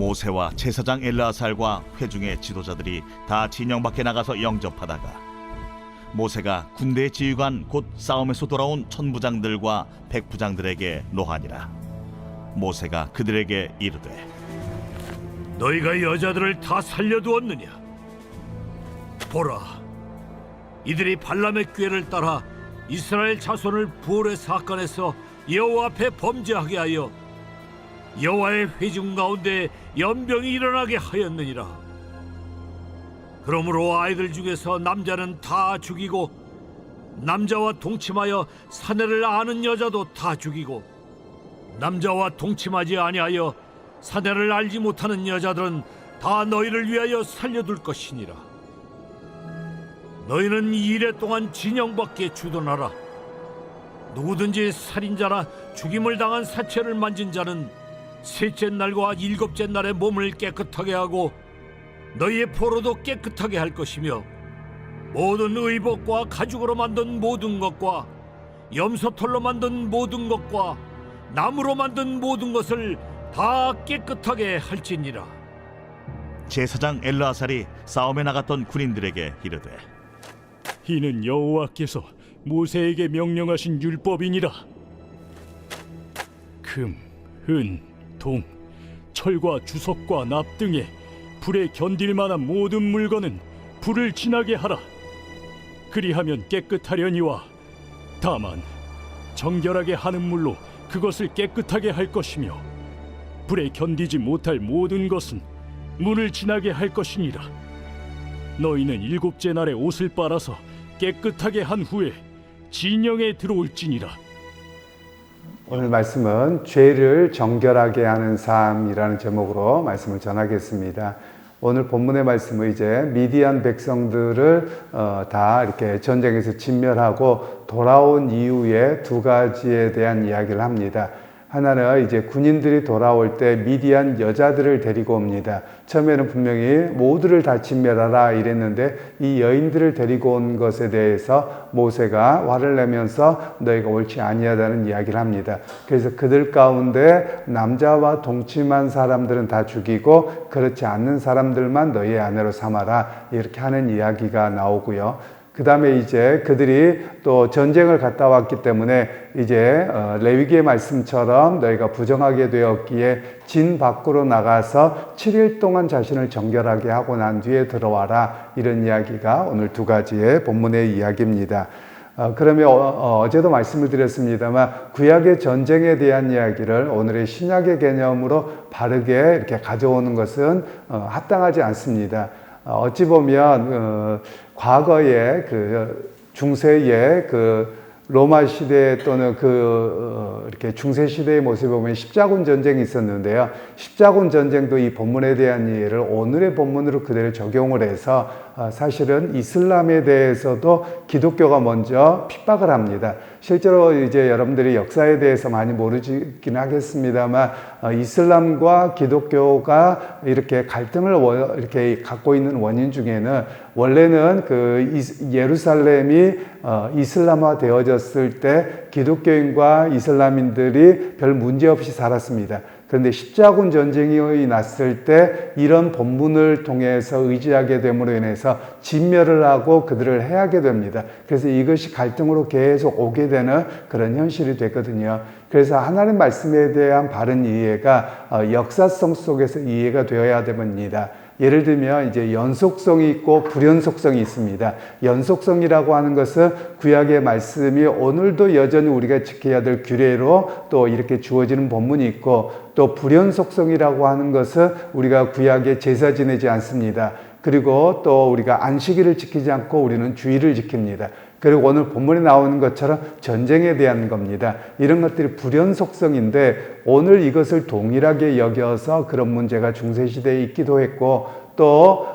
모세와 제사장 엘르아살과 회중의 지도자들이 다 진영 밖에 나가서 영접하다가 모세가 군대 지휘관 곧 싸움에서 돌아온 천부장들과 백부장들에게 노하니라. 모세가 그들에게 이르되 너희가 여자들을 다 살려두었느냐? 보라, 이들이 발람의 꾀를 따라 이스라엘 자손을 부올의 사건에서 여호와 앞에 범죄하게 하여 여호와의 회중 가운데 연병이 일어나게 하였느니라. 그러므로 아이들 중에서 남자는 다 죽이고 남자와 동침하여 사내를 아는 여자도 다 죽이고 남자와 동침하지 아니하여 사내를 알지 못하는 여자들은 다 너희를 위하여 살려둘 것이니라. 너희는 이 일에 동안 진영 밖에 주둔하라. 누구든지 살인자나 죽임을 당한 사체를 만진 자는 셋째 날과 일곱째 날에 몸을 깨끗하게 하고 너희의 포로도 깨끗하게 할 것이며 모든 의복과 가죽으로 만든 모든 것과 염소털로 만든 모든 것과 나무로 만든 모든 것을 다 깨끗하게 할지니라. 제사장 엘르아살이 싸움에 나갔던 군인들에게 이르되 이는 여호와께서 모세에게 명령하신 율법이니라. 금, 은, 동, 철과 주석과 납 등에 불에 견딜 만한 모든 물건은 불을 지나게 하라. 그리하면 깨끗하려니와 다만 정결하게 하는 물로 그것을 깨끗하게 할 것이며 불에 견디지 못할 모든 것은 물을 지나게 할 것이니라. 너희는 일곱째 날에 옷을 빨아서 깨끗하게 한 후에 진영에 들어올지니라. 오늘 말씀은 죄를 정결하게 하는 삶이라는 제목으로 말씀을 전하겠습니다. 오늘 본문의 말씀은 이제 미디안 백성들을 다 이렇게 전쟁에서 진멸하고 돌아온 이후에 두 가지에 대한 이야기를 합니다. 하나는 이제 군인들이 돌아올 때 미디안 여자들을 데리고 옵니다. 처음에는 분명히 모두를 다 진멸하라 이랬는데 이 여인들을 데리고 온 것에 대해서 모세가 화를 내면서 너희가 옳지 아니하다는 이야기를 합니다. 그래서 그들 가운데 남자와 동침한 사람들은 다 죽이고 그렇지 않는 사람들만 너희의 아내로 삼아라 이렇게 하는 이야기가 나오고요. 그 다음에 이제 그들이 또 전쟁을 갔다 왔기 때문에 이제 레위기의 말씀처럼 너희가 부정하게 되었기에 진 밖으로 나가서 7일 동안 자신을 정결하게 하고 난 뒤에 들어와라 이런 이야기가 오늘 두 가지의 본문의 이야기입니다. 그러면 어제도 말씀을 드렸습니다만 구약의 전쟁에 대한 이야기를 오늘의 신약의 개념으로 바르게 이렇게 가져오는 것은 합당하지 않습니다. 어찌 보면 과거에 그 중세의 그 로마 시대 또는 이렇게 중세 시대의 모습을 보면 십자군 전쟁이 있었는데요. 십자군 전쟁도 이 본문에 대한 이해를 오늘의 본문으로 그대로 적용을 해서 사실은 이슬람에 대해서도 기독교가 먼저 핍박을 합니다. 실제로 이제 여러분들이 역사에 대해서 많이 모르긴 하겠습니다만 이슬람과 기독교가 이렇게 갈등을 이렇게 갖고 있는 원인 중에는 원래는 그 예루살렘이 이슬람화 되어졌을 때 기독교인과 이슬람인들이 별 문제 없이 살았습니다. 그런데 십자군 전쟁이 났을 때 이런 본문을 통해서 의지하게 됨으로 인해서 진멸을 하고 그들을 해하게 됩니다. 그래서 이것이 갈등으로 계속 오게 되는 그런 현실이 됐거든요. 그래서 하나님 말씀에 대한 바른 이해가 역사성 속에서 이해가 되어야 됩니다. 예를 들면 이제 연속성이 있고 불연속성이 있습니다. 연속성이라고 하는 것은 구약의 말씀이 오늘도 여전히 우리가 지켜야 될 규례로 또 이렇게 주어지는 본문이 있고 또 불연속성이라고 하는 것은 우리가 구약에 제사 지내지 않습니다. 그리고 또 우리가 안식일을 지키지 않고 우리는 주일을 지킵니다. 그리고 오늘 본문에 나오는 것처럼 전쟁에 대한 겁니다. 이런 것들이 불연속성인데 오늘 이것을 동일하게 여겨서 그런 문제가 중세시대에 있기도 했고 또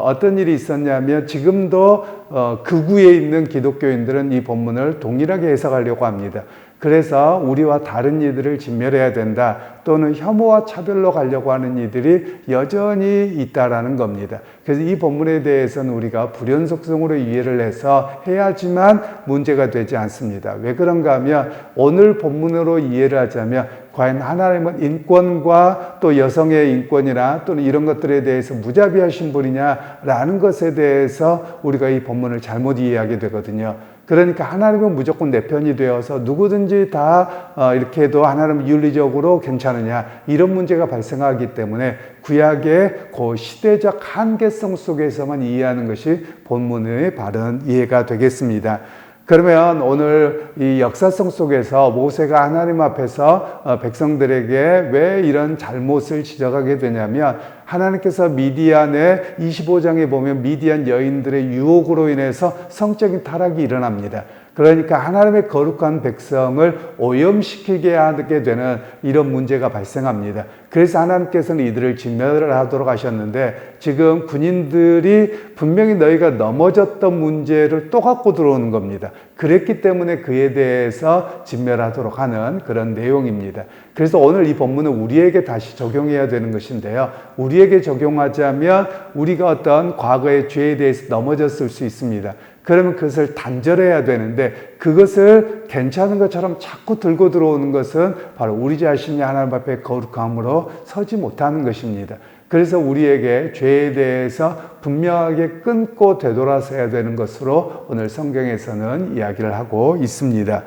어떤 일이 있었냐면 지금도 극우에 있는 기독교인들은 이 본문을 동일하게 해석하려고 합니다. 그래서 우리와 다른 이들을 진멸해야 된다, 또는 혐오와 차별로 가려고 하는 이들이 여전히 있다라는 겁니다. 그래서 이 본문에 대해서는 우리가 불연속성으로 이해를 해서 해야지만 문제가 되지 않습니다. 왜 그런가 하면 오늘 본문으로 이해를 하자면 과연 하나님은 인권과 또 여성의 인권이나 또는 이런 것들에 대해서 무자비하신 분이냐라는 것에 대해서 우리가 이 본문을 잘못 이해하게 되거든요. 그러니까 하나님은 무조건 내 편이 되어서 누구든지 다 이렇게 해도 하나님은 윤리적으로 괜찮으냐, 이런 문제가 발생하기 때문에 구약의 그 시대적 한계성 속에서만 이해하는 것이 본문의 바른 이해가 되겠습니다. 그러면 오늘 이 역사성 속에서 모세가 하나님 앞에서 백성들에게 왜 이런 잘못을 지적하게 되냐면, 하나님께서 미디안의 25장에 보면 미디안 여인들의 유혹으로 인해서 성적인 타락이 일어납니다. 그러니까 하나님의 거룩한 백성을 오염시키게 하게 되는 이런 문제가 발생합니다. 그래서 하나님께서는 이들을 진멸을 하도록 하셨는데, 지금 군인들이 분명히 너희가 넘어졌던 문제를 또 갖고 들어오는 겁니다. 그랬기 때문에 그에 대해서 진멸하도록 하는 그런 내용입니다. 그래서 오늘 이 본문은 우리에게 다시 적용해야 되는 것인데요, 우리에게 적용하자면 우리가 어떤 과거의 죄에 대해서 넘어졌을 수 있습니다. 그러면 그것을 단절해야 되는데, 그것을 괜찮은 것처럼 자꾸 들고 들어오는 것은 바로 우리 자신이 하나님 앞에 거룩함으로 서지 못하는 것입니다. 그래서 우리에게 죄에 대해서 분명하게 끊고 되돌아서야 되는 것으로 오늘 성경에서는 이야기를 하고 있습니다.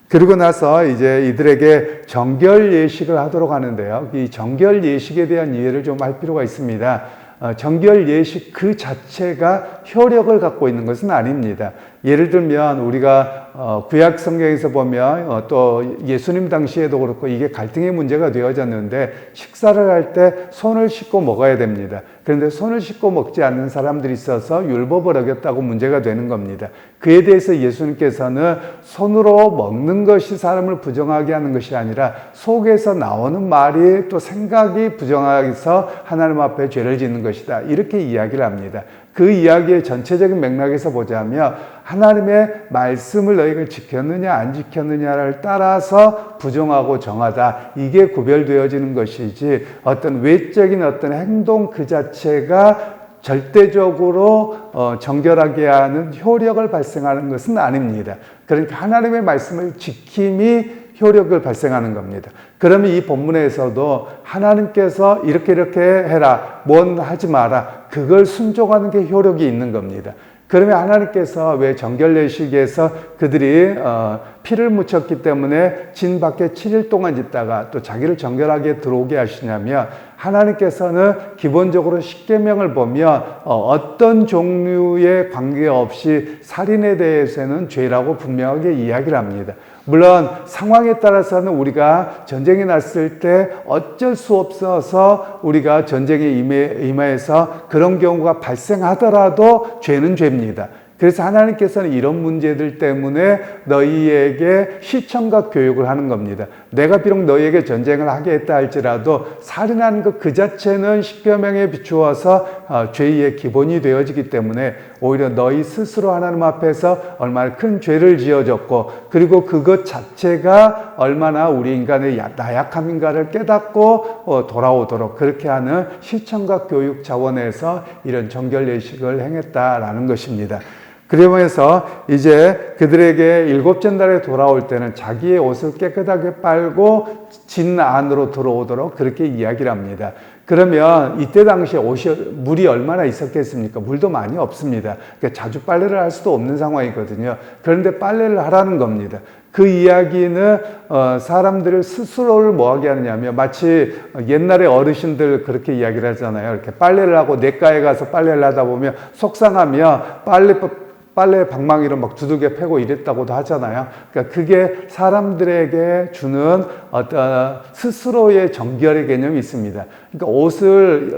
그리고 나서 이제 이들에게 정결 예식을 하도록 하는데요, 이 정결 예식에 대한 이해를 좀 할 필요가 있습니다. 정결 예식 그 자체가 효력을 갖고 있는 것은 아닙니다. 예를 들면 우리가 구약 성경에서 보면 또 예수님 당시에도 그렇고 이게 갈등의 문제가 되어졌는데, 식사를 할 때 손을 씻고 먹어야 됩니다. 그런데 손을 씻고 먹지 않는 사람들이 있어서 율법을 어겼다고 문제가 되는 겁니다. 그에 대해서 예수님께서는 손으로 먹는 것이 사람을 부정하게 하는 것이 아니라 속에서 나오는 말이 또 생각이 부정해서 하나님 앞에 죄를 짓는 것이다, 이렇게 이야기를 합니다. 그 이야기의 전체적인 맥락에서 보자면 하나님의 말씀을 너희가 지켰느냐 안 지켰느냐를 따라서 부정하고 정하다, 이게 구별되어지는 것이지 어떤 외적인 어떤 행동 그 자체가 절대적으로 정결하게 하는 효력을 발생하는 것은 아닙니다. 그러니까 하나님의 말씀을 지킴이 효력을 발생하는 겁니다. 그러면 이 본문에서도 하나님께서 이렇게 해라, 뭔 하지 마라, 그걸 순종하는 게 효력이 있는 겁니다. 그러면 하나님께서 왜 정결예식에서 그들이 피를 묻혔기 때문에 진 밖에 7일 동안 있다가 또 자기를 정결하게 들어오게 하시냐면, 하나님께서는 기본적으로 십계명을 보면 어떤 종류의 관계없이 살인에 대해서는 죄라고 분명하게 이야기를 합니다. 물론 상황에 따라서는 우리가 전쟁이 났을 때 어쩔 수 없어서 우리가 전쟁에 임해서 그런 경우가 발생하더라도 죄는 죄입니다. 그래서 하나님께서는 이런 문제들 때문에 너희에게 시청각 교육을 하는 겁니다. 내가 비록 너희에게 전쟁을 하게 했다 할지라도 살인하는 것 그 자체는 십계명에 비추어서 죄의 기본이 되어지기 때문에 오히려 너희 스스로 하나님 앞에서 얼마나 큰 죄를 지어졌고, 그리고 그것 자체가 얼마나 우리 인간의 나약함인가를 깨닫고 돌아오도록 그렇게 하는 시청각 교육 차원에서 이런 정결 예식을 행했다라는 것입니다. 그러면서 이제 그들에게 일곱째 날에 돌아올 때는 자기의 옷을 깨끗하게 빨고 진 안으로 들어오도록 그렇게 이야기를 합니다. 그러면 이때 당시에 물이 얼마나 있었겠습니까? 물도 많이 없습니다. 그러니까 자주 빨래를 할 수도 없는 상황이거든요. 그런데 빨래를 하라는 겁니다. 그 이야기는 사람들을 스스로를 뭐하게 하느냐면, 마치 옛날에 어르신들 그렇게 이야기를 하잖아요. 이렇게 빨래를 하고 냇가에 가서 빨래를 하다 보면 속상하면 빨래 방망이로 막 두들겨 패고 이랬다고도 하잖아요. 그러니까 그게 사람들에게 주는 어떤 스스로의 정결의 개념이 있습니다. 그러니까 옷을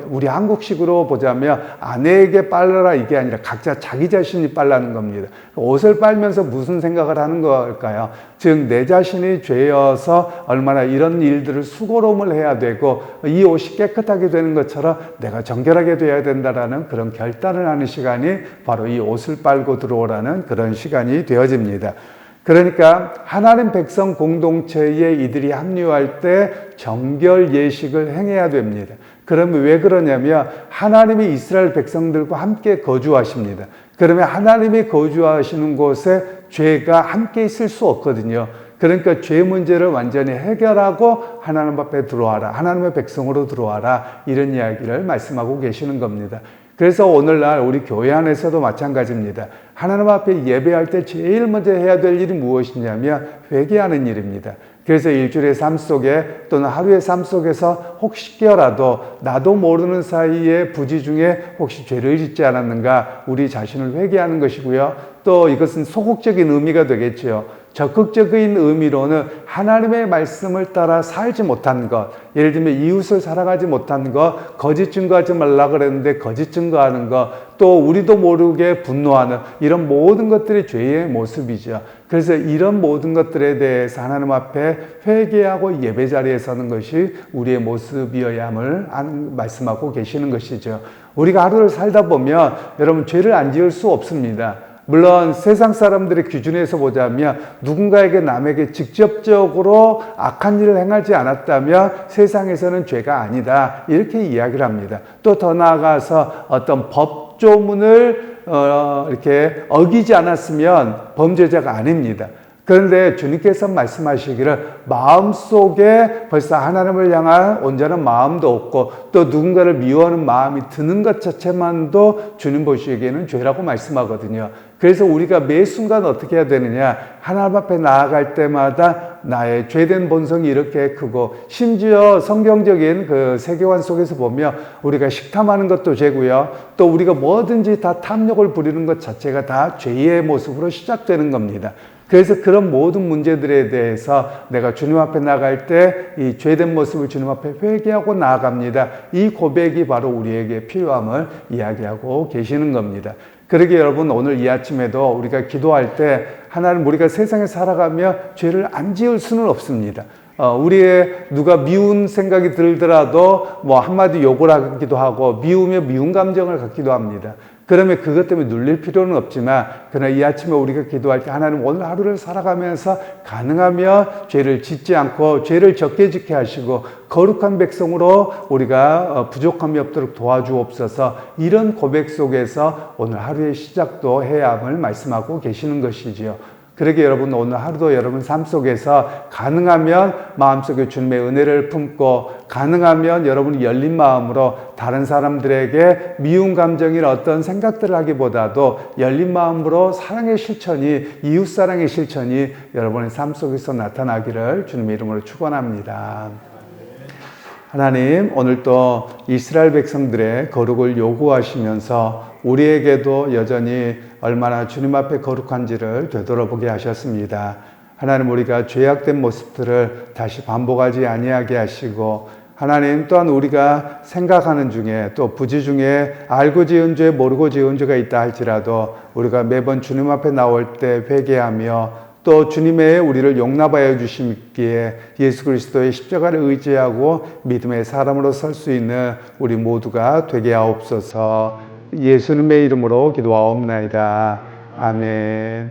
우리 한국식으로 보자면 아내에게 빨라라 이게 아니라 각자 자기 자신이 빨라는 겁니다. 옷을 빨면서 무슨 생각을 하는 걸까요? 즉 내 자신이 죄여서 얼마나 이런 일들을 수고로움을 해야 되고 이 옷이 깨끗하게 되는 것처럼 내가 정결하게 되어야 된다라는 그런 결단을 하는 시간이 바로 이 옷을 빨고 들어오라는 그런 시간이 되어집니다. 그러니까 하나님 백성 공동체에 이들이 합류할 때 정결 예식을 행해야 됩니다. 그러면 왜 그러냐면 하나님이 이스라엘 백성들과 함께 거주하십니다. 그러면 하나님이 거주하시는 곳에 죄가 함께 있을 수 없거든요. 그러니까 죄 문제를 완전히 해결하고 하나님 앞에 들어와라. 하나님의 백성으로 들어와라. 이런 이야기를 말씀하고 계시는 겁니다. 그래서 오늘날 우리 교회 안에서도 마찬가지입니다. 하나님 앞에 예배할 때 제일 먼저 해야 될 일이 무엇이냐면 회개하는 일입니다. 그래서 일주일의 삶 속에 또는 하루의 삶 속에서 혹시라도 나도 모르는 사이에 부지 중에 혹시 죄를 짓지 않았는가 우리 자신을 회개하는 것이고요. 또 이것은 소극적인 의미가 되겠죠. 적극적인 의미로는 하나님의 말씀을 따라 살지 못한 것, 예를 들면 이웃을 살아가지 못한 것, 거짓 증거하지 말라 그랬는데 거짓 증거하는 것, 또 우리도 모르게 분노하는 이런 모든 것들이 죄의 모습이죠. 그래서 이런 모든 것들에 대해서 하나님 앞에 회개하고 예배 자리에 서는 것이 우리의 모습이어야 함을 말씀하고 계시는 것이죠. 우리가 하루를 살다 보면 여러분 죄를 안 지을 수 없습니다. 물론 세상 사람들의 기준에서 보자면 누군가에게 남에게 직접적으로 악한 일을 행하지 않았다면 세상에서는 죄가 아니다 이렇게 이야기를 합니다. 또 더 나아가서 어떤 법조문을 이렇게 어기지 않았으면 범죄자가 아닙니다. 그런데 주님께서 말씀하시기를 마음속에 벌써 하나님을 향한 온전한 마음도 없고 또 누군가를 미워하는 마음이 드는 것 자체만도 주님 보시기에는 죄라고 말씀하거든요. 그래서 우리가 매 순간 어떻게 해야 되느냐, 하나님 앞에 나아갈 때마다 나의 죄된 본성이 이렇게 크고, 심지어 성경적인 그 세계관 속에서 보면 우리가 식탐하는 것도 죄고요, 또 우리가 뭐든지 다 탐욕을 부리는 것 자체가 다 죄의 모습으로 시작되는 겁니다. 그래서 그런 모든 문제들에 대해서 내가 주님 앞에 나갈 때 이 죄된 모습을 주님 앞에 회개하고 나아갑니다. 이 고백이 바로 우리에게 필요함을 이야기하고 계시는 겁니다. 그러게 여러분, 오늘 이 아침에도 우리가 기도할 때 하나님, 우리가 세상에 살아가며 죄를 안 지을 수는 없습니다. 우리의 누가 미운 생각이 들더라도 뭐 한마디 욕을 하기도 하고 미우며 미운 감정을 갖기도 합니다. 그러면 그것 때문에 눌릴 필요는 없지만, 그러나 이 아침에 우리가 기도할 때 하나님, 오늘 하루를 살아가면서 가능하면 죄를 짓지 않고 죄를 적게 짓게 하시고 거룩한 백성으로 우리가 부족함이 없도록 도와주옵소서, 이런 고백 속에서 오늘 하루의 시작도 해야 함을 말씀하고 계시는 것이지요. 그러게 여러분, 오늘 하루도 여러분 삶 속에서 가능하면 마음속에 주님의 은혜를 품고, 가능하면 여러분이 열린 마음으로 다른 사람들에게 미운 감정이나 어떤 생각들을 하기보다도 열린 마음으로 사랑의 실천이, 이웃사랑의 실천이 여러분의 삶 속에서 나타나기를 주님의 이름으로 축원합니다. 하나님, 오늘 또 이스라엘 백성들의 거룩을 요구하시면서 우리에게도 여전히 얼마나 주님 앞에 거룩한지를 되돌아보게 하셨습니다. 하나님, 우리가 죄악된 모습들을 다시 반복하지 아니하게 하시고, 하나님 또한 우리가 생각하는 중에 또 부지 중에 알고 지은 죄 모르고 지은 죄가 있다 할지라도 우리가 매번 주님 앞에 나올 때 회개하며 또 주님의 우리를 용납하여 주시기에 예수 그리스도의 십자가를 의지하고 믿음의 사람으로 설 수 있는 우리 모두가 되게 하옵소서. 예수님의 이름으로 기도하옵나이다. 아멘.